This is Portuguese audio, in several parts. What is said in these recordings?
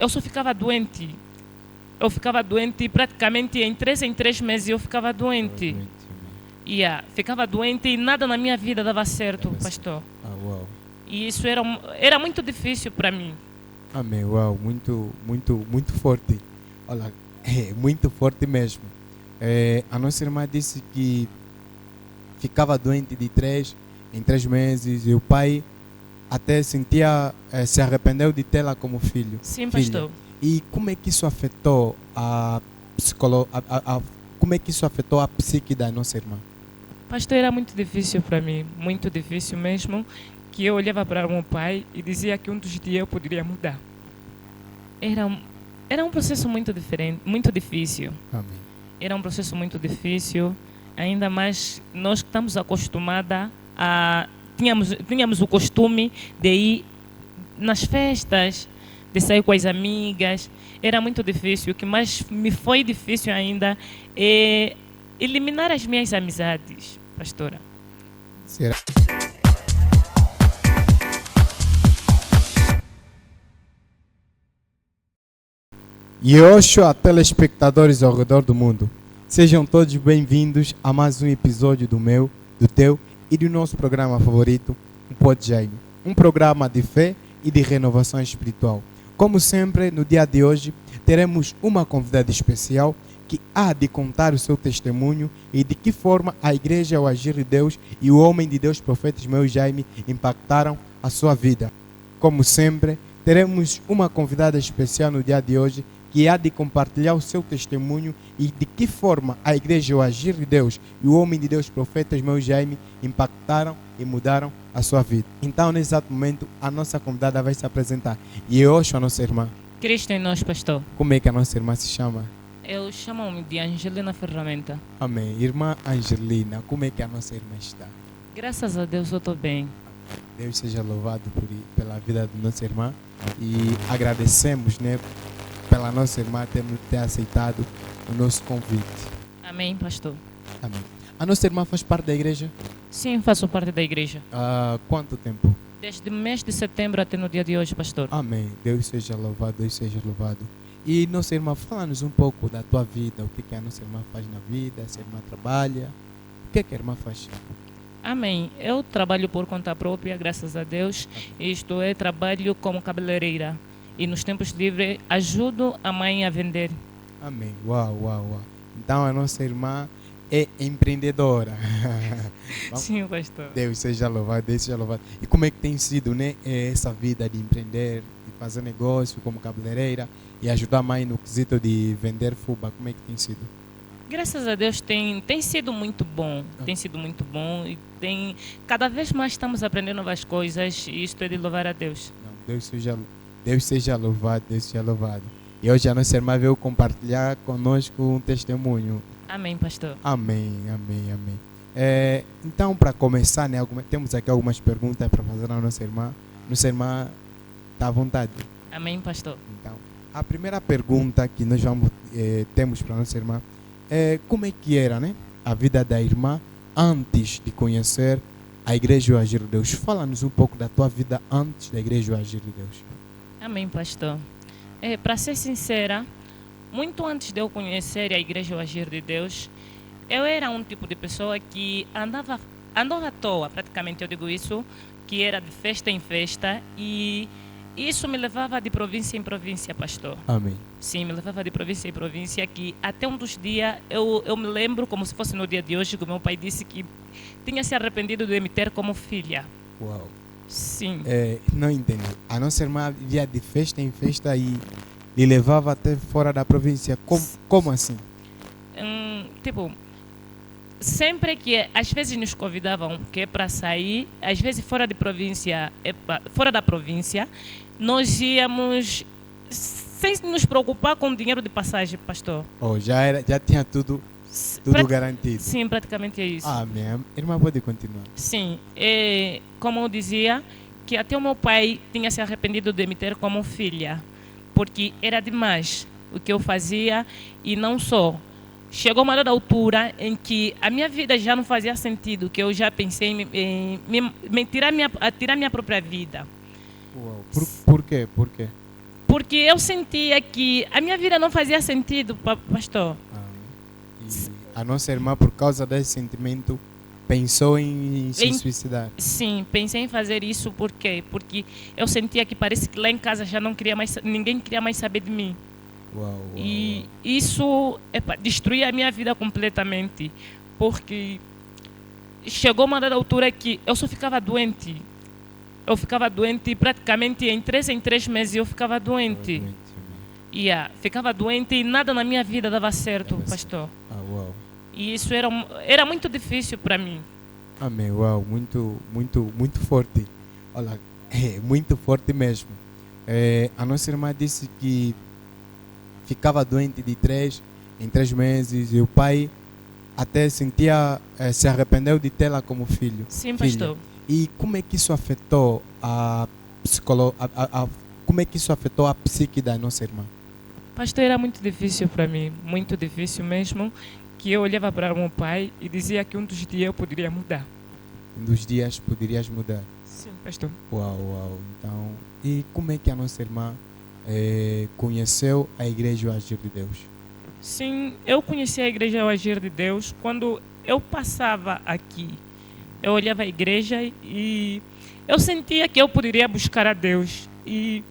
eu só ficava doente. Eu ficava doente praticamente em 3 meses eu ficava doente. Ficava doente e nada na minha vida dava certo, pastor. Uau. E isso era muito difícil para mim. Amém, uau, muito forte. Olha, muito forte mesmo. A nossa irmã disse que ficava doente em 3 meses e o pai até sentia, se arrependeu de tê-la como filho. Sim, pastor. E como é que isso afetou como é que isso afetou a psique da nossa irmã? Pastor, era muito difícil para mim, muito difícil mesmo, que eu olhava para meu pai e dizia que um dos dias eu poderia mudar. Era um processo muito diferente, muito difícil. Amém. Era um processo muito difícil, ainda mais nós que estamos acostumadas a... Tínhamos o costume de ir nas festas, de sair com as amigas. Era muito difícil. O que mais me foi difícil ainda é eliminar as minhas amizades, pastora. Será? E hoje, a telespectadores ao redor do mundo, sejam todos bem-vindos a mais um episódio do teu e do nosso programa favorito, o Pod Jaime. Um programa de fé e de renovação espiritual. Como sempre, no dia de hoje, teremos uma convidada especial que há de contar o seu testemunho e de que forma a igreja, o agir de Deus e o homem de Deus, profeta Ismael Jaime, impactaram a sua vida. Como sempre, teremos uma convidada especial no dia de hoje que há de compartilhar o seu testemunho e de que forma a igreja, o agir de Deus e o homem de Deus, profeta Ismael Jaime, impactaram e mudaram a sua vida. Então, nesse exato momento, a nossa convidada vai se apresentar. E hoje a nossa irmã. Cristo em nós, pastor. Como é que a nossa irmã se chama? Eu chamo-me de Angelina Ferramenta. Amém. Irmã Angelina, como é que a nossa irmã está? Graças a Deus eu estou bem. Deus seja louvado pela vida da nossa irmã. E agradecemos, pela nossa irmã ter aceitado o nosso convite. Amém, pastor. Amém. A nossa irmã faz parte da igreja? Sim, faço parte da igreja. Há quanto tempo? Desde o mês de setembro até no dia de hoje, pastor. Amém. Deus seja louvado, Deus seja louvado. E nossa irmã, fala-nos um pouco da tua vida, o que a nossa irmã faz na vida, se a irmã trabalha, o que a irmã faz? Amém. Eu trabalho por conta própria, graças a Deus. Isto é, trabalho como cabeleireira. E nos tempos livres ajudo a mãe a vender. Amém. Uau. Então a nossa irmã é empreendedora. Sim, pastor. Deus seja louvado, Deus seja louvado. E como é que tem sido, essa vida de empreender, de fazer negócio como cabeleireira e ajudar a mãe no quesito de vender fuba? Como é que tem sido? Graças a Deus tem sido muito bom. Tem sido muito bom e cada vez mais estamos aprendendo novas coisas e isto é de louvar a Deus. Não, Deus seja louvado, Deus seja louvado. E hoje a nossa irmã veio compartilhar conosco um testemunho. Amém, pastor. Amém. Então, para começar, temos aqui algumas perguntas para fazer à nossa irmã. Nossa irmã está à vontade. Amém, pastor. Então, a primeira pergunta que nós temos para a nossa irmã é como é que era, a vida da irmã antes de conhecer a igreja e o agir de Deus. Fala-nos um pouco da tua vida antes da igreja e o agir de Deus. Amém, pastor. Para ser sincera, muito antes de eu conhecer a igreja e o agir de Deus, eu era um tipo de pessoa que andava à toa, praticamente eu digo isso, que era de festa em festa e isso me levava de província em província, pastor. Amém. Sim, me levava de província em província, que até um dos dias eu me lembro, como se fosse no dia de hoje, que o meu pai disse que tinha se arrependido de me ter como filha. Uau. Sim. Não entendi. A nossa irmã ia de festa em festa e lhe levava até fora da província. Como assim? Sempre que às vezes nos convidavam que é para sair, às vezes fora da província, nós íamos sem nos preocupar com o dinheiro de passagem, pastor. Já tinha tudo garantido. Sim, praticamente é isso. Amém. Irmã, pode continuar. Sim, como eu dizia, que até o meu pai tinha se arrependido de me ter como filha, porque era demais o que eu fazia e não só. Chegou uma dada altura em que a minha vida já não fazia sentido, que eu já pensei em tirar minha própria vida. Uau. Por quê? porque eu sentia que a minha vida não fazia sentido, pastor. E a nossa irmã, por causa desse sentimento, pensou em se suicidar. Sim, pensei em fazer isso por quê? Porque eu sentia que parece que lá em casa já não queria mais, ninguém queria mais saber de mim. E isso destruía a minha vida completamente, porque chegou uma dada altura que eu só ficava doente. Eu ficava doente praticamente em 3 meses eu ficava doente. Ficava doente e nada na minha vida dava certo, pastor. E isso era muito difícil para mim. Amém, uau, muito forte. Olha, muito forte mesmo. A nossa irmã disse que ficava doente em 3 meses e o pai até se arrependeu de tê-la como filho. Sim, pastor. E como é que isso afetou como é que isso afetou a psique da nossa irmã? Pastor, era muito difícil para mim, muito difícil mesmo, que eu olhava para o meu pai e dizia que um dos dias eu poderia mudar. Um dos dias poderias mudar? Sim, pastor. Uau. Então, e como é que a nossa irmã conheceu a Igreja O Agir de Deus? Sim, eu conheci a Igreja O Agir de Deus quando eu passava aqui. Eu olhava a igreja e eu sentia que eu poderia buscar a Deus. E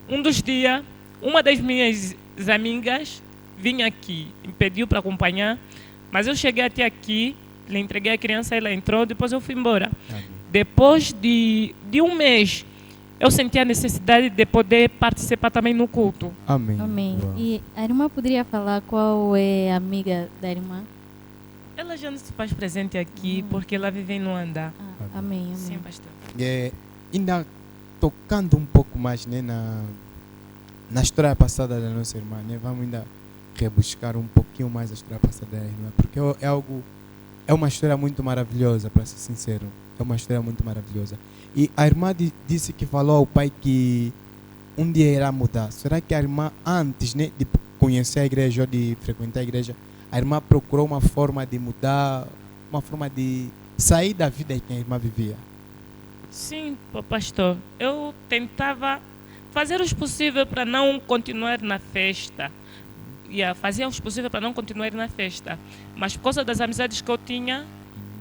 um dos dias, uma das minhas amigas vinha aqui, me pediu para acompanhar, mas eu cheguei até aqui, lhe entreguei a criança, ela entrou, depois eu fui embora. Amém. Depois de um mês, eu senti a necessidade de poder participar também no culto. Amém. E a irmã poderia falar qual é a amiga da irmã? Ela já não se faz presente aqui porque ela vive em Luanda. Amém. Sim, pastor. Ainda tocando um pouco mais, né, na história passada da nossa irmã, né, vamos ainda rebuscar um pouquinho mais a história passada da irmã, porque é uma história muito maravilhosa, para ser sincero. É uma história muito maravilhosa. E a irmã disse que falou ao pai que um dia irá mudar. Será que a irmã, antes, né, de conhecer a igreja ou de frequentar a igreja, a irmã procurou uma forma de mudar, uma forma de sair da vida que a irmã vivia? Sim, pastor. Eu tentava fazer o possível para não continuar na festa. Fazia o possível para não continuar na festa. Mas por causa das amizades que eu tinha,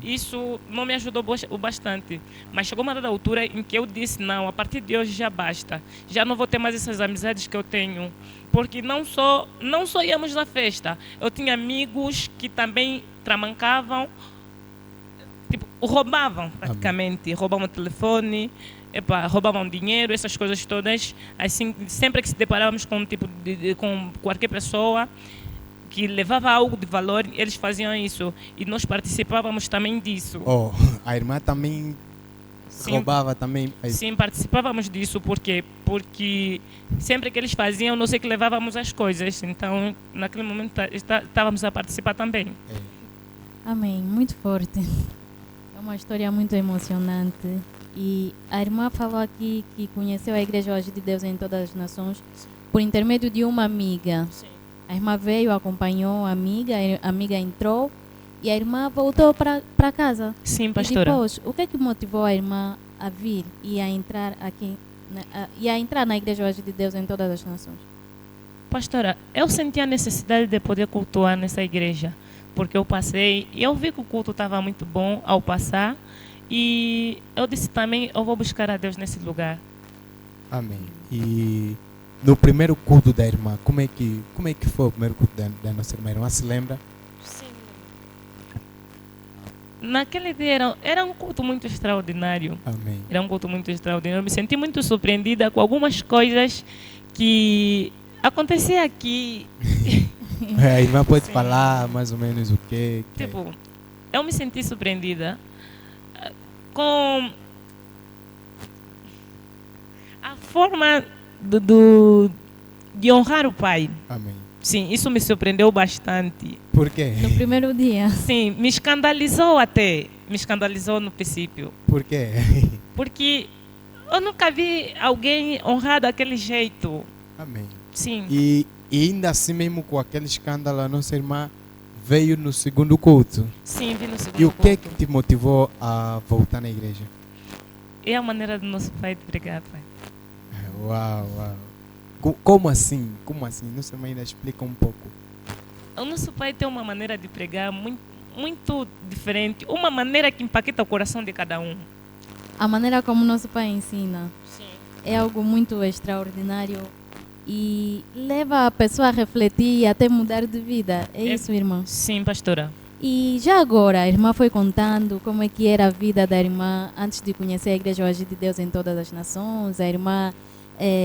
isso não me ajudou bastante. Mas chegou uma dada altura em que eu disse, não, a partir de hoje já basta. Já não vou ter mais essas amizades que eu tenho. Porque não só íamos na festa. Eu tinha amigos que também tramancavam, tipo, roubavam praticamente. Roubavam o telefone, roubavam dinheiro, essas coisas todas. Assim, sempre que se deparávamos com com qualquer pessoa que levava algo de valor, eles faziam isso. E nós participávamos também disso. A irmã também roubava também? Sim, participávamos disso. Porque sempre que eles faziam, nós é que levávamos as coisas. Então, naquele momento, estávamos a participar também. Amém. Muito forte. É uma história muito emocionante. E a irmã falou aqui que conheceu a Igreja Hoje de Deus em todas as nações por intermédio de uma amiga. Sim. A irmã veio, acompanhou a amiga entrou e a irmã voltou para casa. Sim, pastora. E depois, o que é que motivou a irmã a vir e a entrar aqui, na Igreja Hoje de Deus em todas as nações? Pastora, eu senti a necessidade de poder cultuar nessa igreja, porque eu passei e eu vi que o culto estava muito bom ao passar e eu disse também, eu vou buscar a Deus nesse lugar. Amém. E no primeiro culto da irmã, como é que foi o primeiro culto da nossa irmã? A irmã se lembra? Sim. Naquele dia era um culto muito extraordinário. Amém. Era um culto muito extraordinário. Eu me senti muito surpreendida com algumas coisas que aconteciam aqui. A irmã pode falar mais ou menos o que? Tipo, eu me senti surpreendida com a forma de honrar o pai. Amém. Sim, isso me surpreendeu bastante. Por quê? No primeiro dia. Sim, me escandalizou até. Me escandalizou no princípio. Por quê? Porque eu nunca vi alguém honrado daquele jeito. Amém. Sim. E ainda assim mesmo com aquele escândalo, a nossa irmã veio no segundo culto. Sim, vi no segundo culto. E o que é que te motivou a voltar na igreja? É a maneira do nosso pai de pregar, pai. Uau. Como assim? Como assim? Nossa mãe ainda explica um pouco. O nosso pai tem uma maneira de pregar muito diferente, uma maneira que impacta o coração de cada um. A maneira como nosso pai ensina Sim. é algo muito extraordinário e leva a pessoa a refletir e até mudar de vida. É isso, irmã? Sim, pastora. E já agora, a irmã foi contando como é que era a vida da irmã antes de conhecer a Igreja Hoje de Deus em todas as nações. A irmã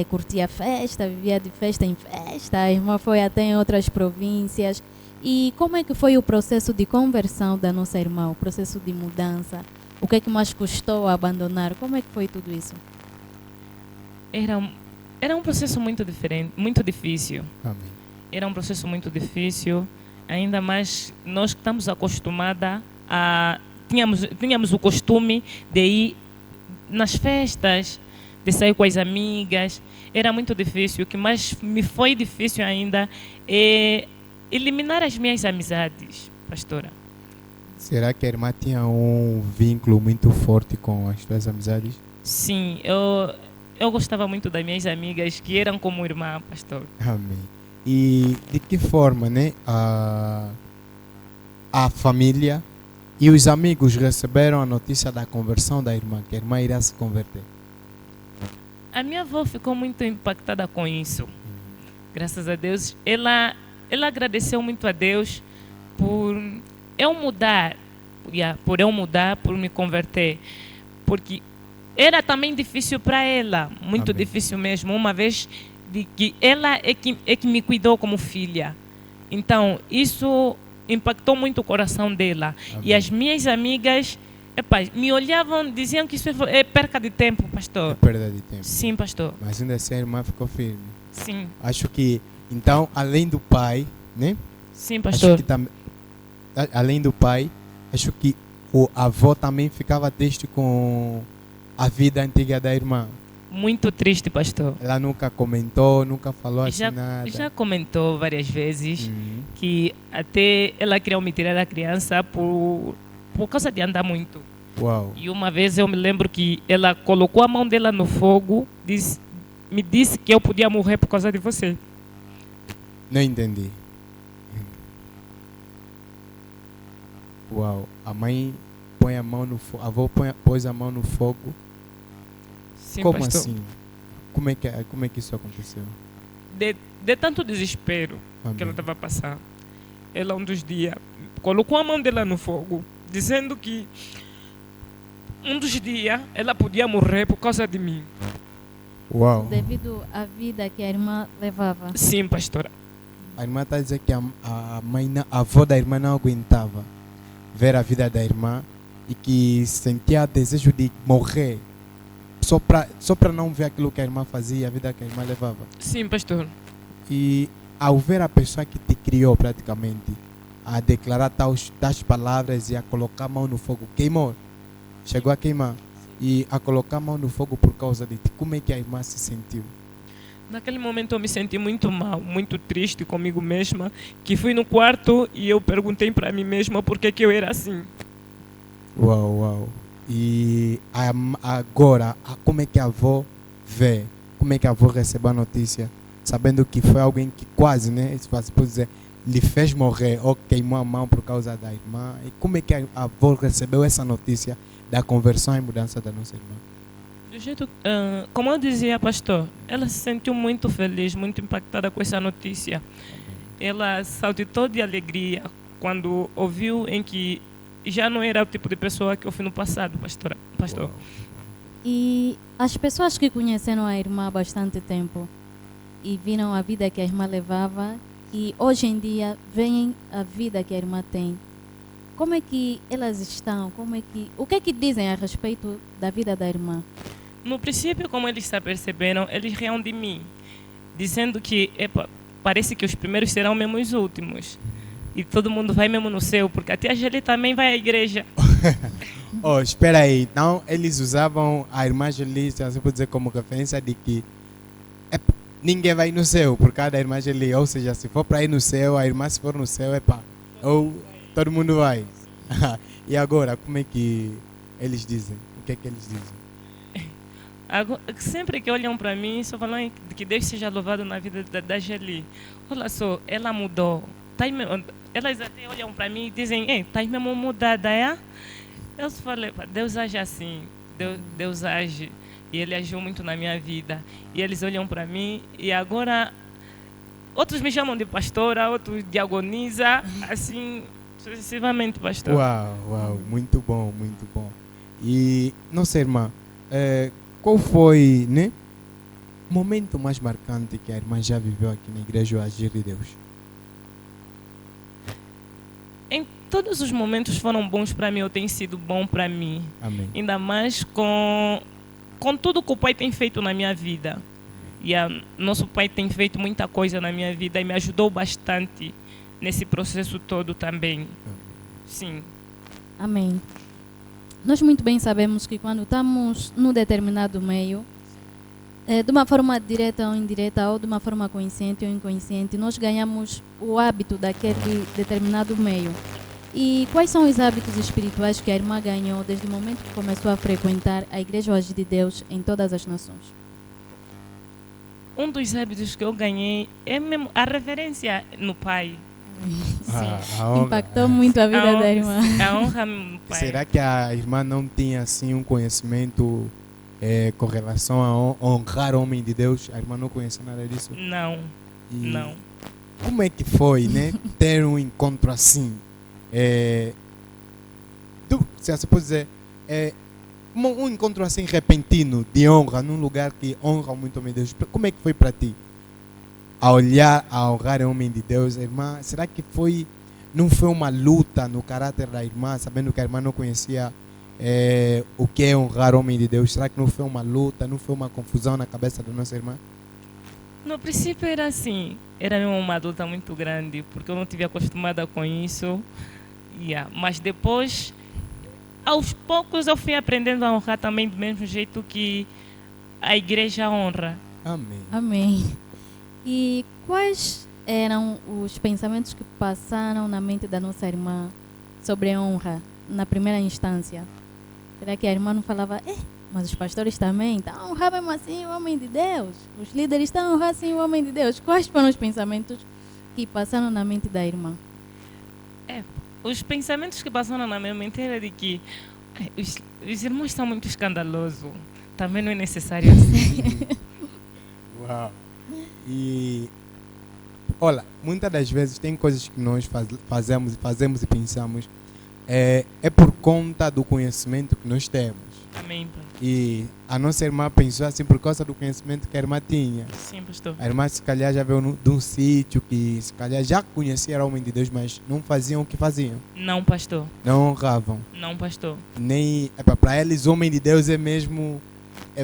curtia festa, vivia de festa em festa. A irmã foi até em outras províncias. E como é que foi o processo de conversão da nossa irmã, o processo de mudança? O que é que mais custou abandonar? Como é que foi tudo isso? Era um processo muito diferente, muito difícil. Amém. Era um processo muito difícil, ainda mais nós que estamos acostumados a... Tínhamos o costume de ir nas festas, de sair com as amigas. Era muito difícil. O que mais me foi difícil ainda é eliminar as minhas amizades, pastora. Será que a irmã tinha um vínculo muito forte com as suas amizades? Sim, eu gostava muito das minhas amigas, que eram como irmã, pastor. Amém. E de que forma, né, a família e os amigos receberam a notícia da conversão da irmã, que a irmã irá se converter? A minha avó ficou muito impactada com isso. Graças a Deus. Ela agradeceu muito a Deus por eu mudar, por me converter. Porque era também difícil para ela, muito Amém. difícil mesmo, uma vez de que ela é que me cuidou como filha. Então, isso impactou muito o coração dela. Amém. E as minhas amigas, me olhavam, diziam que isso é perca de tempo, É pastor. perda de tempo. Sim, pastor. Mas ainda assim a irmã ficou firme. Sim, Acho que, então, além do pai, né? sim, Acho pastor. que além do pai, acho que o avô também ficava triste com a vida antiga da irmã. Muito triste, pastor. Ela nunca comentou, nunca falou assim nada. Já comentou várias vezes Uhum. que até ela queria me tirar da criança por causa de andar muito. Uau. E uma vez eu me lembro que ela colocou a mão dela no fogo, me disse que eu podia morrer por causa de você. Não entendi. Uau. A mãe põe a mão no fogo. A avó pôs a mão no fogo. Sim, Como pastor. assim? Como é que isso aconteceu? De tanto desespero que ela Amém. estava a passar, ela um dos dias colocou a mão dela no fogo, dizendo que um dos dias ela podia morrer por causa de mim. Uau. Devido à vida que a irmã levava. Sim, pastora. A irmã está a dizer que a avó da irmã não aguentava ver a vida da irmã e que sentia desejo de morrer só para não ver aquilo que a irmã fazia, a vida que a irmã levava. Sim, pastor. E ao ver a pessoa que te criou praticamente a declarar tais palavras e a colocar a mão no fogo, queimou, chegou a queimar e a colocar a mão no fogo por causa de ti, como é que a irmã se sentiu? Naquele momento eu me senti muito mal, muito triste comigo mesma, que fui no quarto e eu perguntei para mim mesma por que eu era assim. Uau, uau. E agora, como é que a avó vê? Como é que a avó recebeu a notícia? Sabendo que foi alguém que quase, né? Se você pode dizer, lhe fez morrer ou queimou a mão por causa da irmã. E como é que a avó recebeu essa notícia da conversão e mudança da nossa irmã? Do jeito, como eu dizia, pastor, ela se sentiu muito feliz, muito impactada com essa notícia. Ela saltitou de alegria quando ouviu em que já não era o tipo de pessoa que eu fui no passado, pastor. Uau. E as pessoas que conheceram a irmã há bastante tempo e viram a vida que a irmã levava e hoje em dia veem a vida que a irmã tem. Como é que elas estão? O que é que dizem a respeito da vida da irmã? No princípio, como eles se aperceberam, eles riam de mim, dizendo que parece que os primeiros serão mesmo os últimos. E todo mundo vai mesmo no céu, porque a tia Geli também vai à igreja. Oh, espera aí. Então, eles usavam a irmã Geli, se você pode dizer, como referência de que ninguém vai no céu por causa da irmã Geli. Ou seja, se for para ir no céu, a irmã se for no céu, ou todo mundo vai. E agora, como é que eles dizem? O que é que eles dizem? Sempre que olham para mim, só falam que Deus seja louvado na vida da Geli. Olha só, ela mudou. Elas até olham para mim e dizem, ei, tá mesmo mudada, é? Eu só falei, Deus age assim, Deus age. E Ele agiu muito na minha vida. E eles olham para mim e agora outros me chamam de pastora, outros diagoniza, assim, sucessivamente, pastor. Uau, muito bom, muito bom. E, nossa irmã, qual foi, né, o momento mais marcante que a irmã já viveu aqui na Igreja Agir de Deus? Em todos os momentos foram bons para mim, ou tem sido bom para mim. Amém. Ainda mais com tudo que o Pai tem feito na minha vida. E nosso Pai tem feito muita coisa na minha vida e me ajudou bastante nesse processo todo também. Sim. Amém. Nós muito bem sabemos que quando estamos num determinado meio, de uma forma direta ou indireta, ou de uma forma consciente ou inconsciente, nós ganhamos o hábito daquele determinado meio. E quais são os hábitos espirituais que a irmã ganhou desde o momento que começou a frequentar a Igreja Agir de Deus em todas as nações? Um dos hábitos que eu ganhei é mesmo a reverência no Pai. A honra. Impactou muito a vida da irmã. A honra no Pai. Será que a irmã não tinha assim um conhecimento com relação a honrar o homem de Deus? A irmã não conhecia nada disso? Não, E não. como é que foi, né, ter um encontro assim? Se você pode dizer, um encontro assim repentino de honra num lugar que honra muito o homem de Deus. Como é que foi para ti? A honrar o homem de Deus, irmã, será que não foi uma luta no caráter da irmã, sabendo que a irmã não conhecia o que é honrar o homem de Deus? Será que não foi uma luta, não foi uma confusão na cabeça da nossa irmã? No princípio era assim, era mesmo uma luta muito grande, porque eu não estive acostumada com isso. Mas depois, aos poucos, eu fui aprendendo a honrar também do mesmo jeito que a igreja honra. Amém. Amém. E quais eram os pensamentos que passaram na mente da nossa irmã sobre a honra na primeira instância? Será que a irmã não falava, mas os pastores também estão a honrar mesmo assim o homem de Deus? Os líderes estão a honrar assim o homem de Deus? Quais foram os pensamentos que passaram na mente da irmã? Os pensamentos que passaram na minha mente era de que os irmãos são muito escandalosos. Também não é necessário assim. Uau. E olha, muitas das vezes tem coisas que nós fazemos e pensamos é por conta do conhecimento que nós temos. Amém, Pai. E a nossa irmã pensou assim por causa do conhecimento que a irmã tinha. Sim, pastor. A irmã se calhar já veio de um sítio que se calhar já conhecia o homem de Deus, mas não faziam o que faziam. Não, pastor. Não honravam. Não, pastor. Nem para eles o homem de Deus é mesmo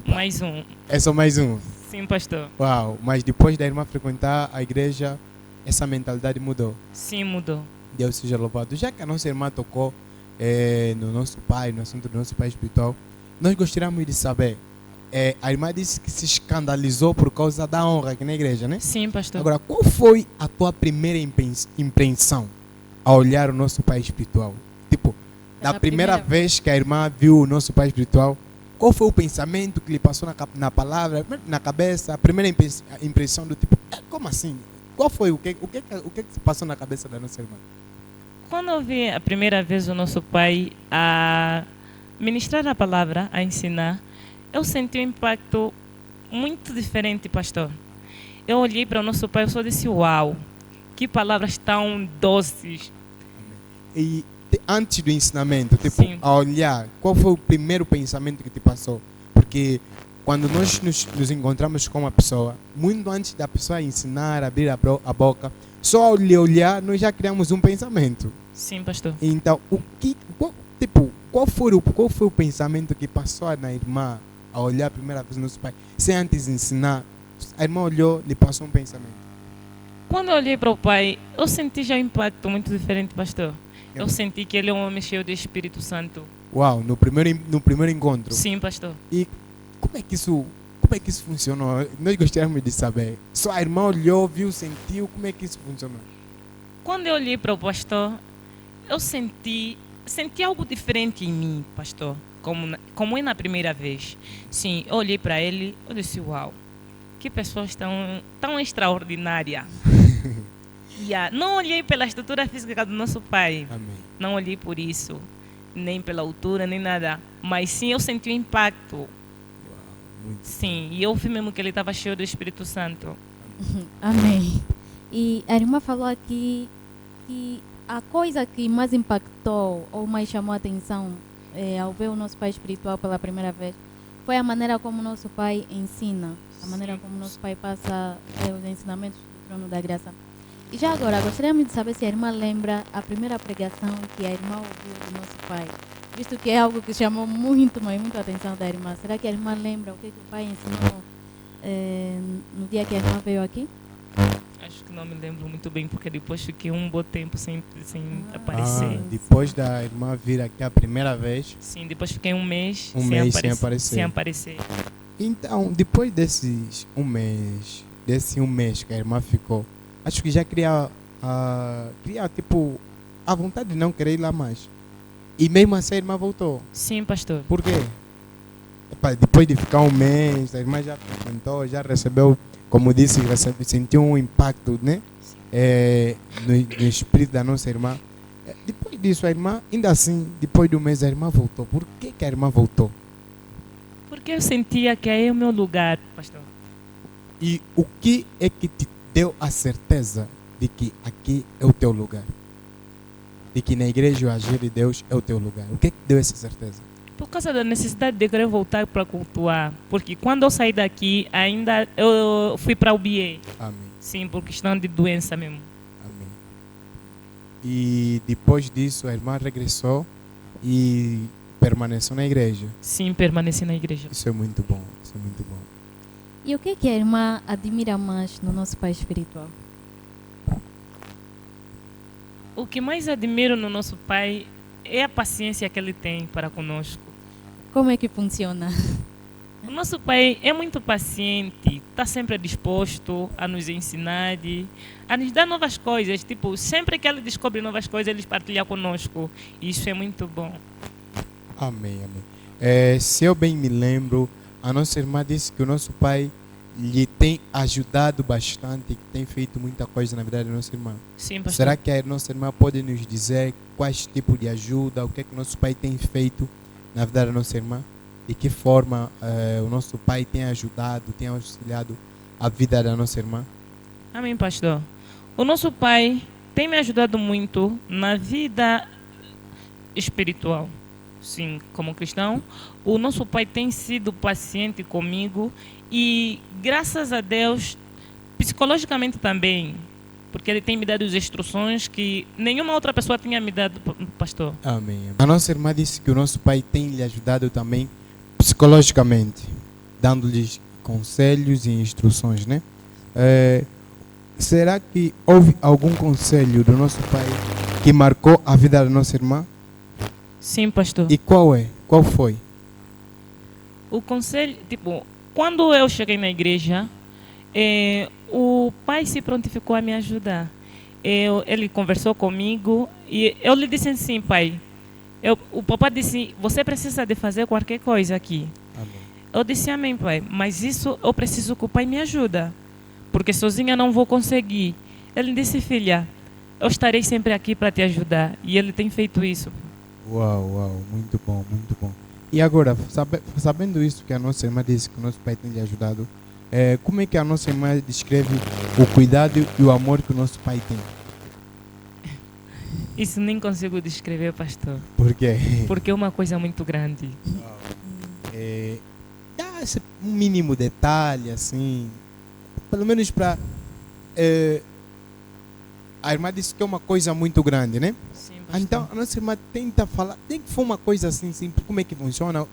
Mais um. é só mais um. Sim, pastor. Uau, mas depois da irmã frequentar a igreja, essa mentalidade mudou. Sim, mudou. Deus seja louvado. Já que a nossa irmã tocou no nosso pai, no assunto do nosso pai espiritual, nós gostaríamos de saber. A irmã disse que se escandalizou por causa da honra aqui na igreja, né? Sim, pastor. Agora, qual foi a tua primeira impressão ao olhar o nosso pai espiritual? Tipo, da primeira vez que a irmã viu o nosso pai espiritual, qual foi o pensamento que lhe passou na palavra, na cabeça? A primeira impressão do tipo, como assim? Qual foi o que se passou na cabeça da nossa irmã? Quando eu vi a primeira vez o nosso pai a ministrar a palavra, a ensinar, eu senti um impacto muito diferente, pastor. Eu olhei para o nosso pai e só disse, uau, que palavras tão doces. E antes do ensinamento, tipo, Sim. a olhar, qual foi o primeiro pensamento que te passou? Porque quando nós nos encontramos com uma pessoa, muito antes da pessoa ensinar, abrir a boca, só ao lhe olhar, nós já criamos um pensamento. Sim, pastor. Então, qual foi o pensamento que passou na irmã ao olhar a primeira vez no nosso pai, sem antes ensinar? A irmã olhou, lhe passou um pensamento. Quando eu olhei para o pai, eu senti já um impacto muito diferente, pastor. Eu senti que ele é um homem cheio de Espírito Santo. Uau, no primeiro encontro. Sim, pastor. E como é que isso funcionou? Nós gostaríamos de saber. Só a irmã olhou, viu, sentiu, como é que isso funcionou? Quando eu olhei para o pastor, eu senti algo diferente em mim, pastor. como é na primeira vez. Sim, eu olhei para ele, eu disse, uau, que pessoas tão extraordinária. Não olhei pela estrutura física do nosso pai. Amém. Não olhei por isso, nem pela altura, nem nada. Mas sim, eu senti o impacto. Uau, muito Sim, e eu vi mesmo que ele estava cheio do Espírito Santo. Amém. E a irmã falou aqui que a coisa que mais impactou ou mais chamou a atenção ao ver o nosso pai espiritual pela primeira vez foi a maneira como o nosso pai ensina, a maneira como o nosso pai passa os ensinamentos do trono da graça. E já agora, gostaríamos de saber se a irmã lembra a primeira pregação que a irmã ouviu do nosso pai, visto que é algo que chamou muito, mas muito a atenção da irmã. Será que a irmã lembra o que o pai ensinou no dia que a irmã veio aqui? Acho que não me lembro muito bem, porque depois fiquei um bom tempo sem aparecer. Depois da irmã vir aqui a primeira vez, Sim, depois fiquei um mês, sem aparecer. sem aparecer. Então, depois desse um mês que a irmã ficou, acho que já cria tipo a vontade de não querer ir lá mais. E mesmo assim a irmã voltou. Sim, pastor. Por quê? Depois de ficar um mês, a irmã já frequentou, já recebeu, como disse, sentiu um impacto, né? No espírito da nossa irmã. Depois disso, a irmã, ainda assim, depois do mês, a irmã voltou. Por que a irmã voltou? Porque eu sentia que aí é o meu lugar, pastor. E o que é que te deu a certeza de que aqui é o teu lugar? De que na igreja o agir de Deus é o teu lugar? O que é que deu essa certeza? Por causa da necessidade de querer voltar para cultuar. Porque quando eu saí daqui, ainda eu fui para o BA. Amém. Sim, por questão de doença mesmo. Amém. E depois disso, a irmã regressou e permaneceu na igreja. Sim, permaneci na igreja. Isso é muito bom. Isso é muito bom. E o que a irmã admira mais no nosso pai espiritual? O que mais admiro no nosso pai é a paciência que ele tem para conosco. Como é que funciona? O nosso pai é muito paciente, está sempre disposto a nos ensinar, a nos dar novas coisas. Tipo, sempre que ele descobre novas coisas, ele partilha conosco. E isso é muito bom. Amém, amém. Se eu bem me lembro, a nossa irmã disse que o nosso pai lhe tem ajudado bastante, que tem feito muita coisa na vida da nossa irmã. Sim, pastor. Será que a nossa irmã pode nos dizer quais tipos de ajuda, o que é que o nosso pai tem feito na vida da nossa irmã? De que forma o nosso pai tem ajudado, tem auxiliado a vida da nossa irmã? Amém, pastor. O nosso pai tem me ajudado muito na vida espiritual. Sim, como cristão, o nosso pai tem sido paciente comigo e, graças a Deus, psicologicamente também, porque ele tem me dado as instruções que nenhuma outra pessoa tinha me dado, pastor. Amém, amém. A nossa irmã disse que o nosso pai tem lhe ajudado também psicologicamente, dando-lhes conselhos e instruções, né? Será que houve algum conselho do nosso pai que marcou a vida da nossa irmã? Sim, pastor. E qual é? Qual foi? O conselho, tipo, quando eu cheguei na igreja, o pai se prontificou a me ajudar. Ele conversou comigo e eu lhe disse assim, pai, o papai disse, você precisa de fazer qualquer coisa aqui. Amém. Eu disse, amém, pai, mas isso eu preciso que o pai me ajude, porque sozinha não vou conseguir. Ele disse, filha, eu estarei sempre aqui para te ajudar. E ele tem feito isso. Uau, uau, muito bom, muito bom. E agora, sabendo isso que a nossa irmã disse que o nosso pai tem lhe ajudado, como é que a nossa irmã descreve o cuidado e o amor que o nosso pai tem? Isso nem consigo descrever, pastor. Por quê? Porque é uma coisa muito grande. Dá esse mínimo detalhe, assim, pelo menos para... a irmã disse que é uma coisa muito grande, né? Sim, pastor. Então, a nossa irmã tenta falar, tem que for uma coisa assim, simples, como é que funciona,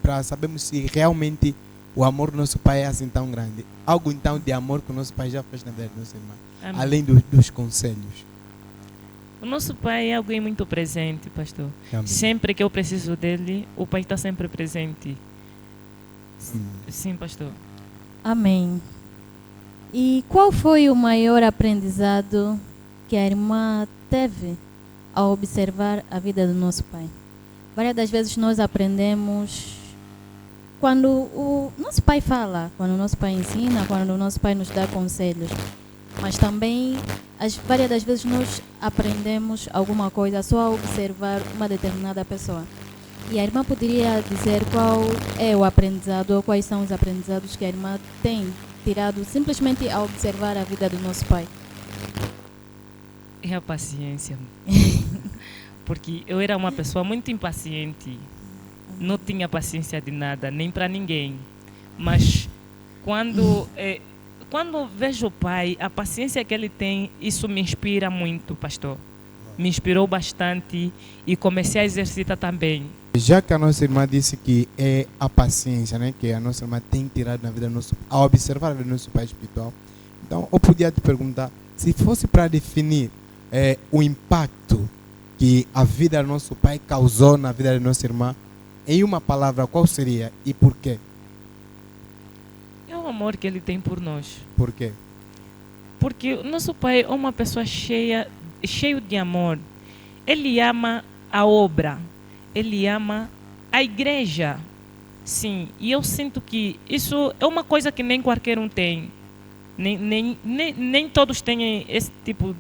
para sabermos se realmente o amor do nosso pai é assim tão grande. Algo então de amor que o nosso pai já fez na vida da nossa irmã, Amém. além dos conselhos. O nosso pai é alguém muito presente, pastor. Amém. Sempre que eu preciso dele, o pai está sempre presente. Hum. Sim, pastor. Amém. E qual foi o maior aprendizado que a irmã teve ao observar a vida do nosso pai? Várias das vezes nós aprendemos quando o nosso pai fala, quando o nosso pai ensina, quando o nosso pai nos dá conselhos. Mas também, várias das vezes, nós aprendemos alguma coisa só a observar uma determinada pessoa. E a irmã poderia dizer qual é o aprendizado ou quais são os aprendizados que a irmã tem tirado simplesmente a observar a vida do nosso pai? É a paciência. Porque eu era uma pessoa muito impaciente. Não tinha paciência de nada, nem para ninguém. Mas quando vejo o pai, a paciência que ele tem, isso me inspira muito, pastor. Me inspirou bastante e comecei a exercitar também. Já que a nossa irmã disse que é a paciência, né, que a nossa irmã tem tirado na vida do nosso, a observar a vida do nosso pai espiritual, então eu podia te perguntar, se fosse para definir o impacto que a vida do nosso pai causou na vida da nossa irmã, em uma palavra, qual seria e por quê? É o amor que ele tem por nós. Por quê? Porque o nosso pai é uma pessoa cheio de amor. Ele ama a obra, ele ama a igreja. Sim, e eu sinto que isso é uma coisa que nem qualquer um tem. Nem todos têm esse tipo,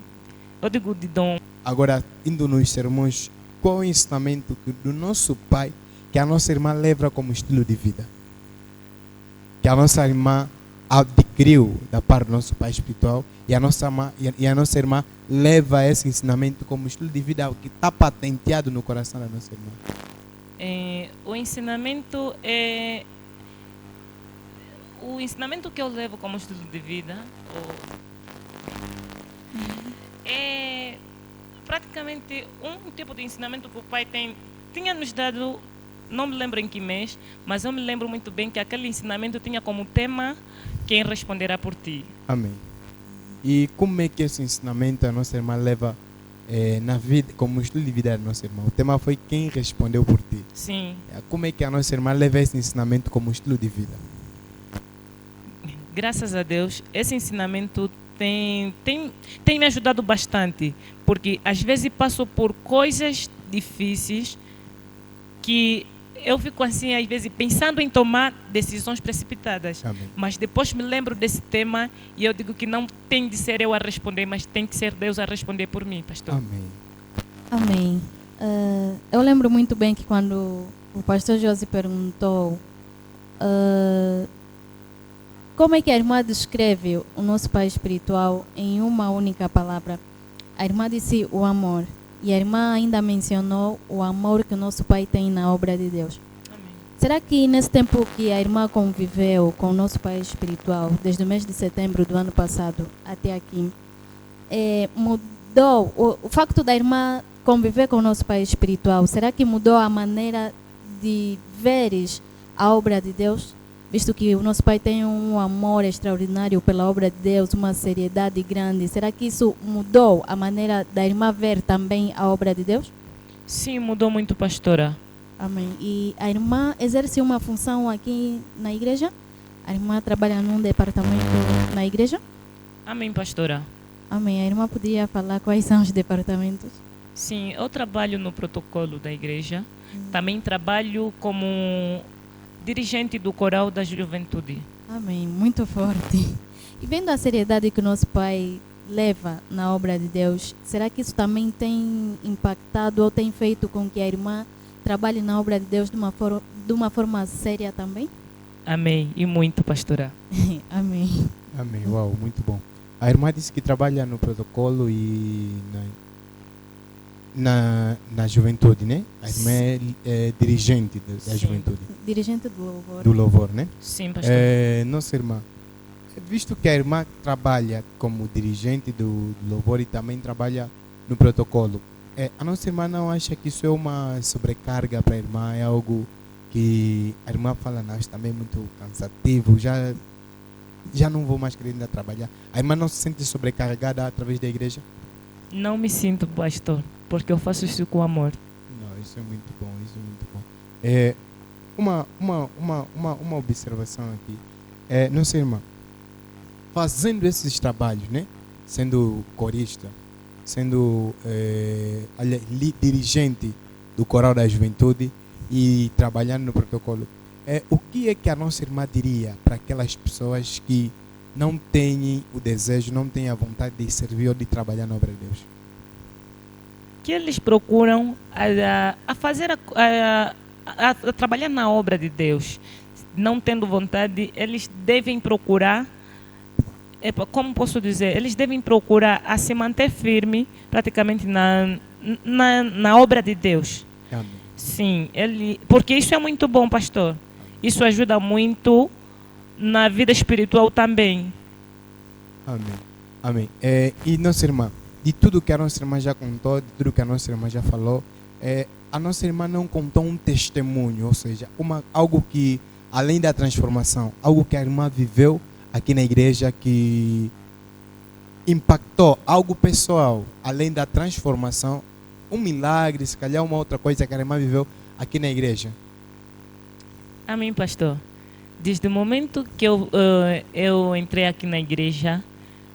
eu digo, de dom. Agora, indo nos sermões, qual é o ensinamento do nosso pai que a nossa irmã leva como estilo de vida? Que a nossa irmã adquiriu da parte do nosso pai espiritual e a nossa irmã leva esse ensinamento como estilo de vida que está patenteado no coração da nossa irmã. O ensinamento que eu levo como estilo de vida é praticamente um tipo de ensinamento que o pai tinha nos dado. Não me lembro em que mês, mas eu me lembro muito bem que aquele ensinamento tinha como tema quem responderá por ti. Amém. E como é que esse ensinamento a nossa irmã leva na vida, como estilo de vida da nossa irmã? O tema foi quem respondeu por ti. Sim. Como é que a nossa irmã leva esse ensinamento como estilo de vida? Graças a Deus, esse ensinamento tem me ajudado bastante, porque às vezes passo por coisas difíceis que eu fico assim, às vezes, pensando em tomar decisões precipitadas. Amém. Mas depois me lembro desse tema e eu digo que não tem de ser eu a responder, mas tem que ser Deus a responder por mim, pastor. Amém. Amém. Eu lembro muito bem que quando o pastor Josi perguntou como é que a irmã descreve o nosso pai espiritual em uma única palavra, a irmã disse o amor. E a irmã ainda mencionou o amor que o nosso pai tem na obra de Deus. Amém. Será que nesse tempo que a irmã conviveu com o nosso pai espiritual, desde o mês de setembro do ano passado até aqui, mudou o facto da irmã conviver com o nosso pai espiritual? Será que mudou a maneira de veres a obra de Deus? Visto que o nosso pai tem um amor extraordinário pela obra de Deus, uma seriedade grande, será que isso mudou a maneira da irmã ver também a obra de Deus? Sim, mudou muito, pastora. Amém. E a irmã exerce uma função aqui na igreja? A irmã trabalha num departamento na igreja? Amém, pastora. Amém. A irmã poderia falar quais são os departamentos? Sim, eu trabalho no protocolo da igreja. Também trabalho como dirigente do coral da juventude. Amém, muito forte. E vendo a seriedade que o nosso pai leva na obra de Deus, será que isso também tem impactado ou tem feito com que a irmã trabalhe na obra de Deus de uma forma séria também? Amém, e muito, pastora. Amém. Amém, uau, muito bom. A irmã disse que trabalha no protocolo e na juventude, né? A irmã é dirigente da juventude. Dirigente do louvor. Do louvor, né? Sim, pastor. Nossa irmã, visto que a irmã trabalha como dirigente do louvor e também trabalha no protocolo, a nossa irmã não acha que isso é uma sobrecarga para a irmã? É algo que a irmã fala, não, isso também é muito cansativo, já não vou mais querer ainda trabalhar. A irmã não se sente sobrecarregada através da igreja? Não me sinto, pastor, porque eu faço isso com amor. Não, isso é muito bom, isso é muito bom. Uma observação aqui. Nossa irmã, fazendo esses trabalhos, né? Sendo corista, sendo dirigente do Coral da Juventude e trabalhando no protocolo. O que é que a nossa irmã diria para aquelas pessoas que não têm o desejo, não têm a vontade de servir ou de trabalhar na obra de Deus? Que eles procuram a fazer a trabalhar na obra de Deus. Não tendo vontade, eles devem procurar, como posso dizer, eles devem procurar a se manter firme praticamente na obra de Deus. Amém. Sim, porque isso é muito bom, pastor. Isso ajuda muito na vida espiritual também. Amém. Amém. E nossa irmã, de tudo que a nossa irmã já contou, de tudo que a nossa irmã já falou, a nossa irmã não contou um testemunho, ou seja, algo que, além da transformação, algo que a irmã viveu aqui na igreja que impactou, algo pessoal, além da transformação, um milagre, se calhar uma outra coisa que a irmã viveu aqui na igreja. Amém, pastor. Desde o momento que eu entrei aqui na igreja,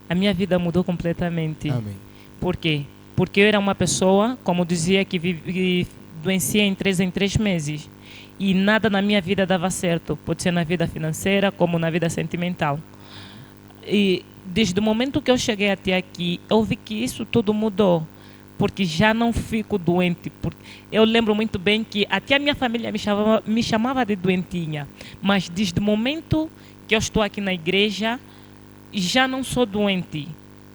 a minha vida mudou completamente. Amém. Por quê? Porque eu era uma pessoa, como dizia, que doencia em 3 meses. E nada na minha vida dava certo. Pode ser na vida financeira, como na vida sentimental. E desde o momento que eu cheguei até aqui, eu vi que isso tudo mudou. Porque já não fico doente. Eu lembro muito bem que até a minha família me chamava de doentinha. Mas desde o momento que eu estou aqui na igreja, já não sou doente.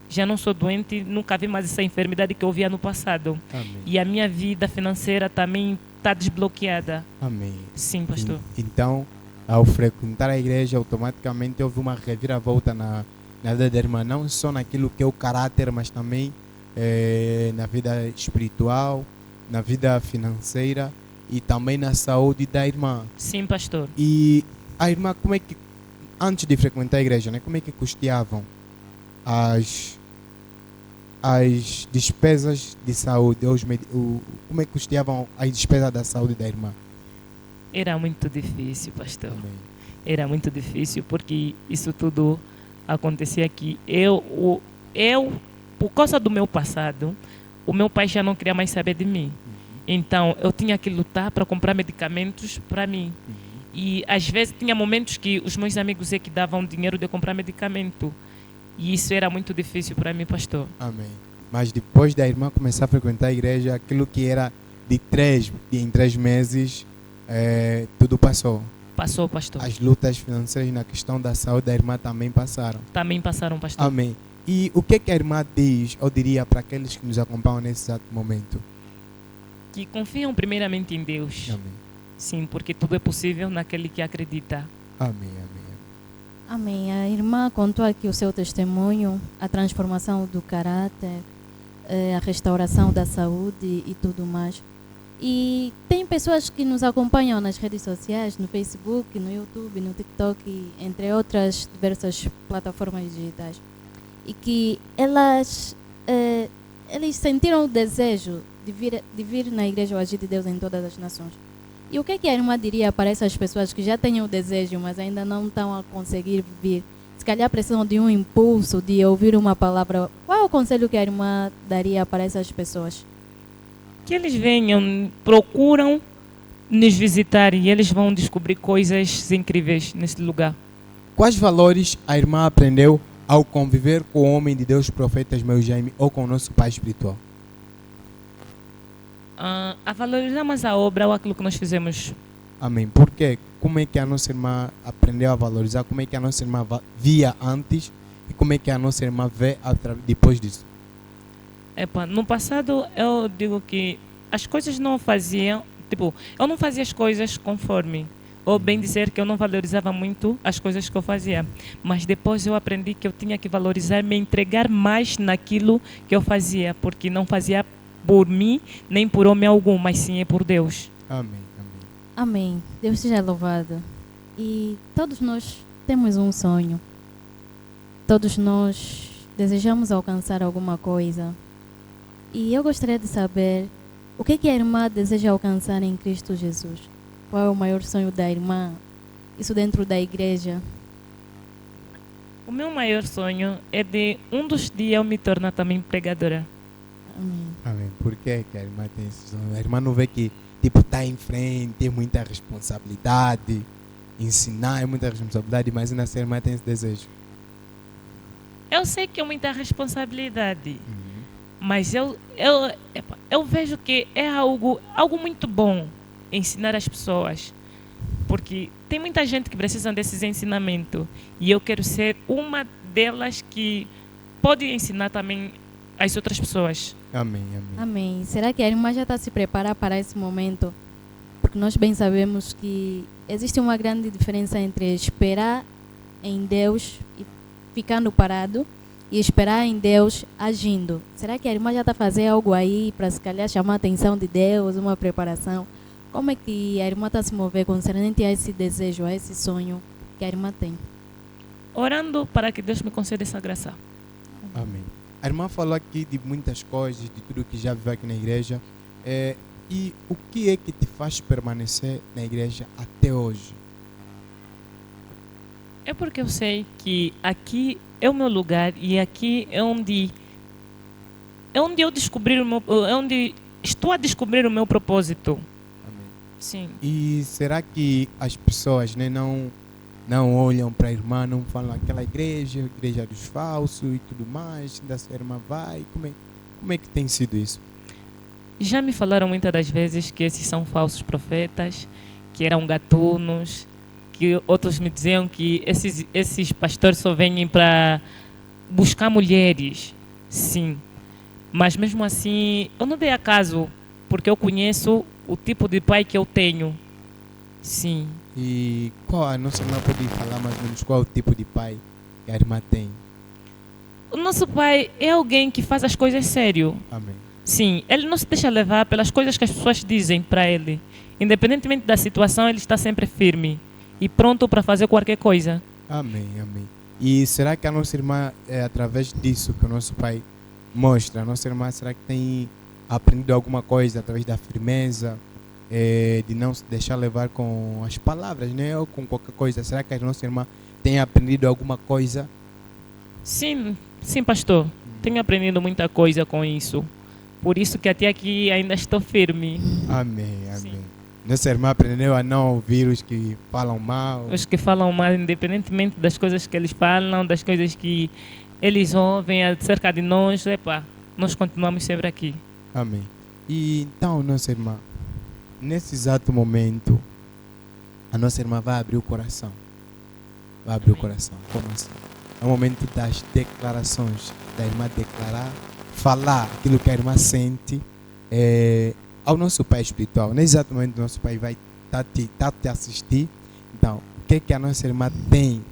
Já não sou doente, nunca vi mais essa enfermidade que eu via no passado. Amém. E a minha vida financeira também está desbloqueada. Amém. Sim, pastor. Então, ao frequentar a igreja, automaticamente houve uma reviravolta na vida da irmã, não só naquilo que é o caráter, mas também na vida espiritual, na vida financeira e também na saúde da irmã. Sim, pastor. E a irmã, como é que, antes de frequentar a igreja, né, como é que custeavam as despesas de saúde, como é que custeavam as despesas da saúde da irmã? Era muito difícil, pastor. Amém. Era muito difícil porque isso tudo acontecia aqui. Eu, por causa do meu passado, o meu pai já não queria mais saber de mim. Então, eu tinha que lutar para comprar medicamentos para mim. E às vezes tinha momentos que os meus amigos é que davam dinheiro de comprar medicamento. E isso era muito difícil para mim, pastor. Amém. Mas depois da irmã começar a frequentar a igreja, aquilo que era em 3 meses, tudo passou. Passou, pastor. As lutas financeiras na questão da saúde da irmã também passaram. Também passaram, pastor. Amém. E o que a irmã diz ou diria para aqueles que nos acompanham nesse exato momento? Que confiam primeiramente em Deus. Amém. Sim, porque tudo é possível naquele que acredita. Amém, amém. Amém. A irmã contou aqui o seu testemunho, a transformação do caráter, a restauração da saúde e tudo mais. E tem pessoas que nos acompanham nas redes sociais, no Facebook, no YouTube, no TikTok, entre outras diversas plataformas digitais. E que eles sentiram o desejo de vir na Igreja Agir de Deus em todas as nações. E o que a irmã diria para essas pessoas que já têm o desejo, mas ainda não estão a conseguir vir? Se calhar precisam de um impulso, de ouvir uma palavra. Qual é o conselho que a irmã daria para essas pessoas? Que eles venham, procuram nos visitar e eles vão descobrir coisas incríveis nesse lugar. Quais valores a irmã aprendeu ao conviver com o homem de Deus, profeta Ismael Jaime, ou com o nosso pai espiritual? A valorizar mais a obra ou aquilo que nós fizemos. Amém. Por quê? Como é que a nossa irmã aprendeu a valorizar? Como é que a nossa irmã via antes? E como é que a nossa irmã vê depois disso? No passado, eu digo que as coisas não faziam... eu não fazia as coisas conforme. Ou bem dizer que eu não valorizava muito as coisas que eu fazia. Mas depois eu aprendi que eu tinha que valorizar, me entregar mais naquilo que eu fazia. Porque não fazia por mim, nem por homem algum, mas sim é por Deus. Amém, amém. Amém. Deus seja louvado. E todos nós temos um sonho. Todos nós desejamos alcançar alguma coisa. E eu gostaria de saber o que a irmã deseja alcançar em Cristo Jesus. Qual é o maior sonho da irmã? Isso dentro da igreja. O meu maior sonho é de um dos dias eu me tornar também pregadora. Amém. Amém. Por que que a irmã tem esse sonho? A irmã não vê que tipo está em frente, tem muita responsabilidade, ensinar é muita responsabilidade, mas ainda assim a irmã tem esse desejo. Eu sei que é muita responsabilidade, mas eu vejo que é algo muito bom ensinar as pessoas. Porque tem muita gente que precisa desses ensinamentos. E eu quero ser uma delas que pode ensinar também as outras pessoas. Amém, amém. Amém. Será que a irmã já está a se preparar para esse momento? Porque nós bem sabemos que existe uma grande diferença entre esperar em Deus e ficando parado e esperar em Deus agindo. Será que a irmã já está a fazer algo aí para se calhar chamar a atenção de Deus, uma preparação? Como é que a irmã está a se mover concernente a esse desejo, a esse sonho que a irmã tem? Orando para que Deus me conceda essa graça. Amém. A irmã falou aqui de muitas coisas, de tudo que já viveu aqui na igreja. E o que é que te faz permanecer na igreja até hoje? É porque eu sei que aqui é o meu lugar e aqui é onde eu descobri onde estou a descobrir o meu propósito. Amém. Sim. E será que as pessoas, né, não olham para a irmã, não falam aquela igreja dos falsos e tudo mais, da sua irmã vai? Como é que tem sido isso? Já me falaram muitas das vezes que esses são falsos profetas, que eram gatunos, que outros me diziam que esses pastores só vêm para buscar mulheres. Sim. Mas mesmo assim, eu não dei acaso, porque eu conheço o tipo de pai que eu tenho. Sim. E qual a nossa irmã pode falar mais ou menos qual é o tipo de pai que a irmã tem? O nosso pai é alguém que faz as coisas sério. Amém. Sim, ele não se deixa levar pelas coisas que as pessoas dizem para ele. Independentemente da situação, ele está sempre firme e pronto para fazer qualquer coisa. Amém, amém. E será que a nossa irmã, através disso que o nosso pai mostra, a nossa irmã, será que tem aprendido alguma coisa através da firmeza, de não se deixar levar com as palavras, né, ou com qualquer coisa? Será que a nossa irmã tem aprendido alguma coisa? Sim, sim, pastor. Tenho aprendido muita coisa com isso. Por isso que até aqui ainda estou firme. Amém, amém. Sim. Nossa irmã aprendeu a não ouvir os que falam mal. Os que falam mal, independentemente das coisas que eles falam, das coisas que eles ouvem acerca de nós, nós continuamos sempre aqui. Amém. E então, nossa irmã, nesse exato momento, a nossa irmã vai abrir o coração. Vai abrir o coração. Como assim? É o momento das declarações, da irmã declarar, falar aquilo que a irmã sente ao nosso pai espiritual. Nesse exato momento, o nosso pai vai te assistir. Então, o que é que a nossa irmã tem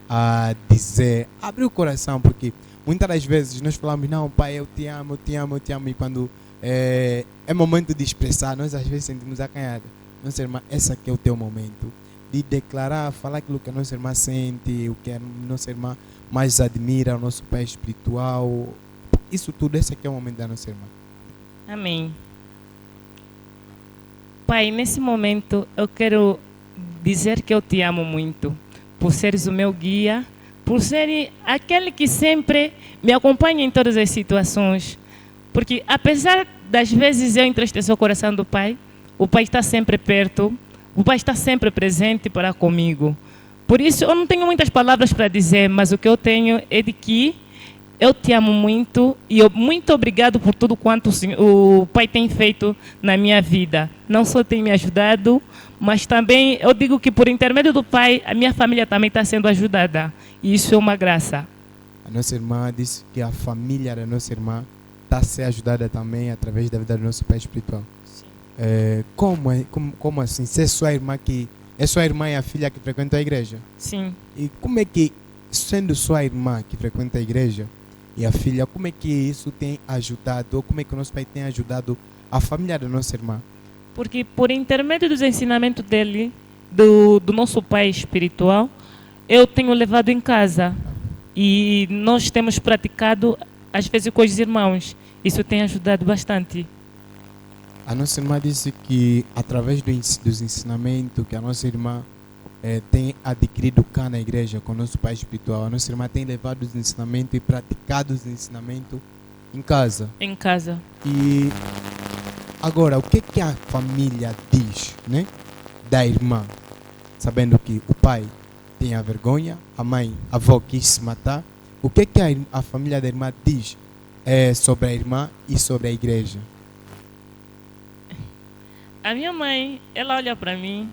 a dizer? Abre o coração, porque muitas das vezes nós falamos, não, pai, eu te amo, eu te amo, eu te amo. E quando é momento de expressar, nós às vezes sentimos acanhada. Nossa irmã, esse aqui é o teu momento de declarar, falar aquilo que a nossa irmã sente, o que a nossa irmã mais admira, o nosso pai espiritual. Isso tudo, esse aqui é o momento da nossa irmã. Amém. Pai, nesse momento eu quero dizer que eu te amo muito, por seres o meu guia, por ser aquele que sempre me acompanha em todas as situações. Porque apesar das vezes eu entristecer o coração do Pai, o Pai está sempre perto, o Pai está sempre presente para comigo. Por isso eu não tenho muitas palavras para dizer, mas o que eu tenho é de que eu te amo muito e muito obrigado por tudo quanto o Pai tem feito na minha vida. Não só tem me ajudado, mas também eu digo que por intermédio do Pai, a minha família também está sendo ajudada. E isso é uma graça. A nossa irmã disse que a família da nossa irmã está a ser ajudada também através da vida do nosso pai espiritual. Sim. Como assim? Se é sua irmã é sua irmã e a filha que frequenta a igreja? Sim. E como é que, sendo sua irmã que frequenta a igreja e a filha, como é que isso tem ajudado, ou como é que o nosso pai tem ajudado a família da nossa irmã? Porque por intermédio dos ensinamentos dele, do nosso pai espiritual, eu tenho levado em casa. E nós temos praticado, às vezes, com os irmãos. Isso tem ajudado bastante. A nossa irmã disse que através dos ensinamentos que a nossa irmã tem adquirido cá na igreja com o nosso pai espiritual, a nossa irmã tem levado os ensinamentos e praticado os ensinamentos Em casa. em casa. E agora, o que é que a família diz, né? Da irmã? Sabendo que o pai tinha vergonha, a mãe, a avó quis se matar. O que é que a família da irmã diz sobre a irmã e sobre a igreja? A minha mãe, ela olha para mim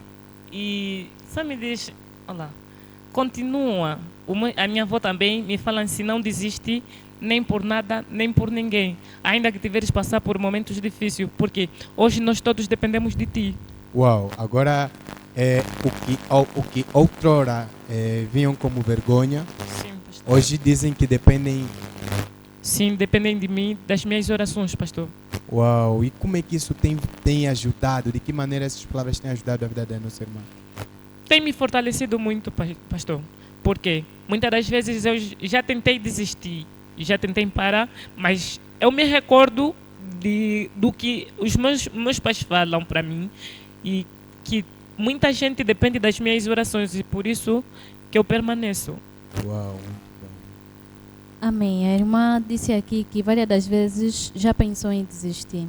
e só me diz, olha, continua. A minha avó também me fala assim, não desiste nem por nada, nem por ninguém. Ainda que tiveres passar por momentos difíceis, porque hoje nós todos dependemos de ti. Uau, agora o que outrora vinham como vergonha, Sim, pastor. hoje dizem que dependem. Sim, dependem de mim, das minhas orações, pastor. Uau, e como é que isso tem ajudado? De que maneira essas palavras têm ajudado a vida da nossa irmã? Tem me fortalecido muito, pastor. Porque muitas das vezes eu já tentei desistir, já tentei parar, mas eu me recordo do que os meus pais falam para mim e que muita gente depende das minhas orações e por isso que eu permaneço. Uau, muito bom. Amém. A irmã disse aqui que várias das vezes já pensou em desistir.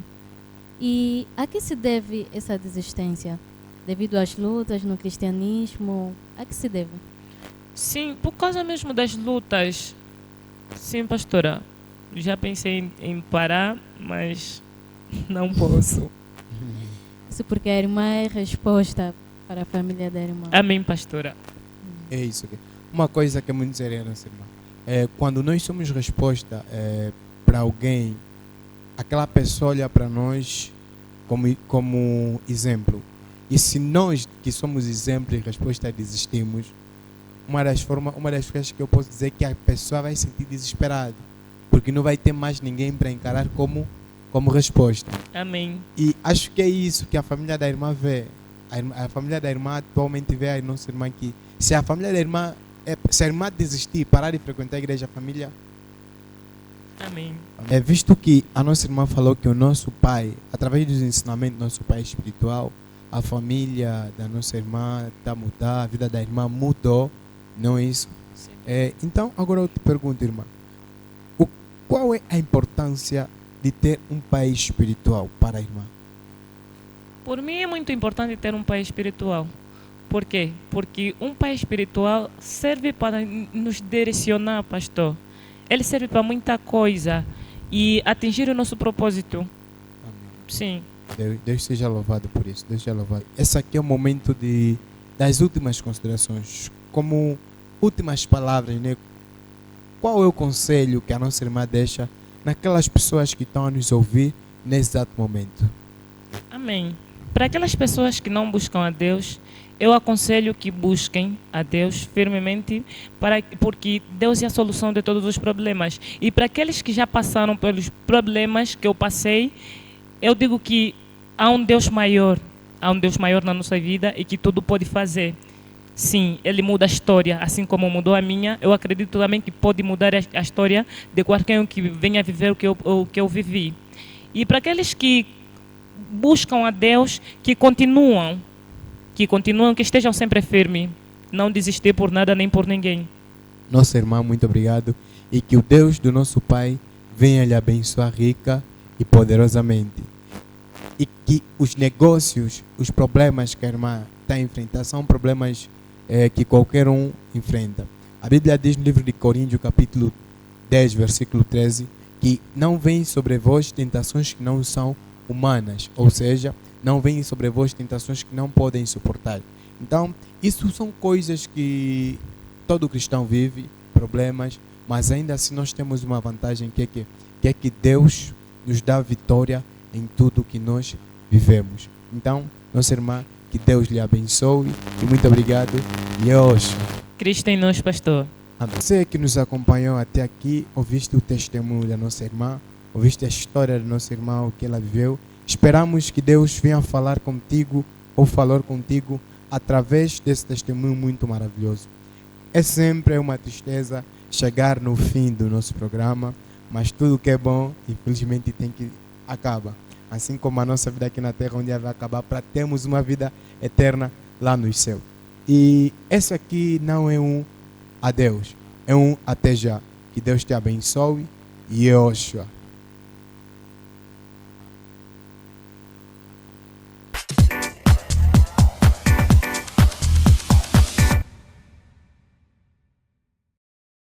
E a que se deve essa desistência? Devido às lutas no cristianismo? A que se deve? Sim, por causa mesmo das lutas. Sim, pastora. Já pensei em parar, mas não posso. Isso porque a irmã é resposta para a família da irmã. Amém, pastora. É isso aqui. Uma coisa que é muito séria, nossa irmã. Quando nós somos resposta para alguém, aquela pessoa olha para nós como exemplo. E se nós que somos exemplo e resposta desistimos, uma das coisas que eu posso dizer é que a pessoa vai se sentir desesperada, porque não vai ter mais ninguém para encarar como resposta. Amém. E acho que é isso que a família da irmã vê. A família da irmã atualmente vê a nossa irmã que se a família da irmã, se a irmã desistir, parar de frequentar a igreja, a família... Amém. Visto que a nossa irmã falou que o nosso pai, através dos ensinamentos do nosso pai espiritual, a família da nossa irmã está a mudar, a vida da irmã mudou, não é isso? Sim. Então, agora eu te pergunto, irmã, qual é a importância de ter um pai espiritual para a irmã? Por mim é muito importante ter um pai espiritual. Por quê? Porque um pai espiritual serve para nos direcionar, pastor. Ele serve para muita coisa e atingir o nosso propósito. Amém. Sim. Deus seja louvado por isso. Deus seja louvado. Esse aqui é o momento das últimas considerações. Como últimas palavras, né? Qual é o conselho que a nossa irmã deixa naquelas pessoas que estão a nos ouvir nesse exato momento? Amém. Para aquelas pessoas que não buscam a Deus, eu aconselho que busquem a Deus firmemente, porque Deus é a solução de todos os problemas. E para aqueles que já passaram pelos problemas que eu passei, eu digo que há um Deus maior na nossa vida e que tudo pode fazer. Sim, Ele muda a história, assim como mudou a minha. Eu acredito também que pode mudar a história de qualquer um que venha viver o que eu vivi. E para aqueles que buscam a Deus, que continuam, que estejam sempre firmes, não desistir por nada nem por ninguém. Nossa irmã, muito obrigado. E que o Deus do nosso Pai venha lhe abençoar rica e poderosamente. E que os negócios, os problemas que a irmã está a enfrentar são problemas que qualquer um enfrenta. A Bíblia diz no livro de Coríntios, capítulo 10, versículo 13, que não vem sobre vós tentações que não são humanas, ou seja, não vêm sobre vós tentações que não podem suportar. Então, isso são coisas que todo cristão vive, problemas, mas ainda assim nós temos uma vantagem que é que Deus nos dá vitória em tudo que nós vivemos. Então, nossa irmã, que Deus lhe abençoe e muito obrigado. E hoje, Cristo em nós, pastor. você que nos acompanhou até aqui, ouviste o testemunho da nossa irmã, ouviste a história da nossa irmã, o que ela viveu. Esperamos que Deus venha falar contigo ou falar contigo através desse testemunho muito maravilhoso. É sempre uma tristeza chegar no fim do nosso programa, mas tudo que é bom, infelizmente, tem que acabar. Assim como a nossa vida aqui na Terra, onde vai acabar, para termos uma vida eterna lá no céu. E esse aqui não é um adeus, é um até já. Que Deus te abençoe e Yoshua.